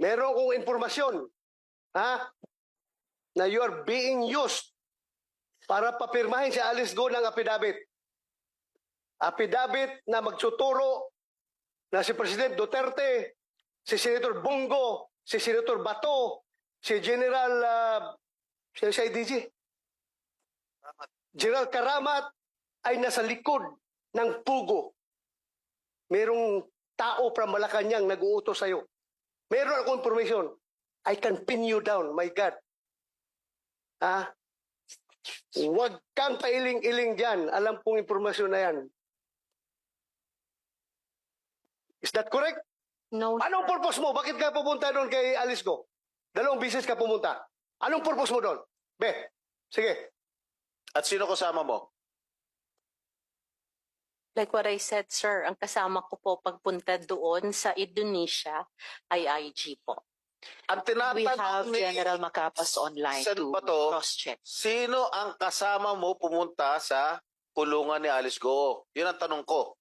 Meron kong informasyon, ha, na you are being used para papirmahin si Alice Go ng affidavit. Affidavit na magtuturo na si President Duterte, si Senator Bongo, si Senator Bato, si General si IDG, General Karamat ay nasa likod ng pugo. Merong tao from Malacanang nag-uutos sa'yo. Meron akong information. I can pin you down, my God. Ha? Huwag kang pailing-iling dyan. Alam kong informasyon na yan. Is that correct? No, Anong sir. purpose mo? Bakit ka pupunta doon kay Alice Go? 2 beses ka pumunta. Anong purpose mo doon? Be, sige. At sino kasama mo? Like what I said, sir, ang kasama ko po pagpunta doon sa Indonesia ay IG po. Ang We have tinatanong ni General Macapas online Sen. to Bato, cross-check. sino ang kasama mo pumunta sa kulungan ni Alice Go? Yun ang tanong ko.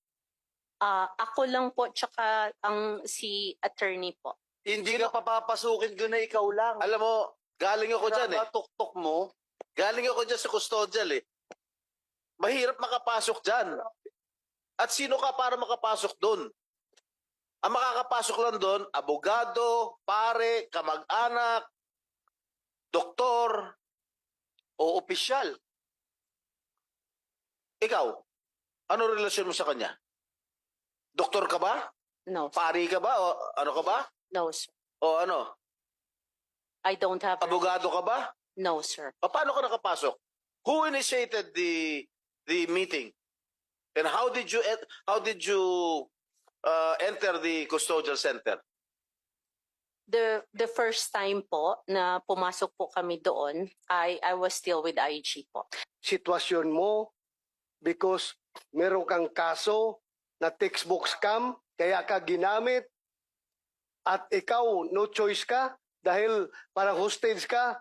Ako lang po, tsaka ang si attorney po. Hindi ka papapasukin doon na ikaw lang. Alam mo, galing ako dyan eh. Tuktok mo. Galing ako dyan sa custodial eh. Mahirap makapasok dyan. At sino ka para makapasok doon? Ang makakapasok lang doon, abogado, pare, kamag-anak, doktor, O opisyal. ikaw. Ano relasyon mo sa kanya? Doktor ka ba? No, Pari ka ba? O ano ka ba? no, sir. O ano? I don't have... Abogado ka ba? No, sir. O paano ka nakapasok? Who initiated the meeting? And how did you enter the custodial center? The first time po na pumasok po kami doon, I was still with IG po. Sitwasyon mo because meron kang kaso na textbook scam, kaya ka ginamit at ikaw no choice ka dahil parang hostage ka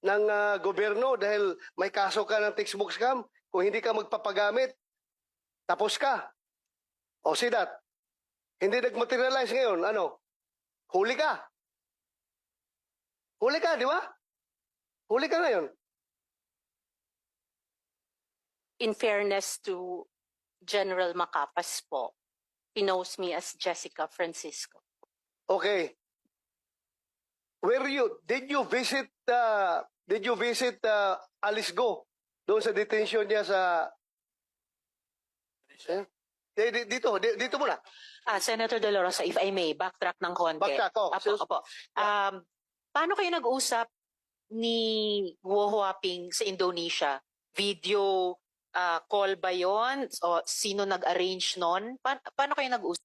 ng gobyerno dahil may kaso ka ng textbook scam. Kung hindi ka magpapagamit, tapos ka. O see that? Hindi nag-materialize ngayon. Ano? Huli ka. Huli ka, di ba? Huli ka ngayon. In fairness to General Macapas po, he knows me as Jessica Francisco. Okay. Did you visit Alice Go doon sa detention niya sa dito muna. Senator De La Rosa, if I may, backtrack ng konti. Backtrack, oh. Apo. Paano kayo nag-usap ni Guo Huaping sa Indonesia? Video call ba yon? O sino nag-arrange nun? Paano kayo nag-usap?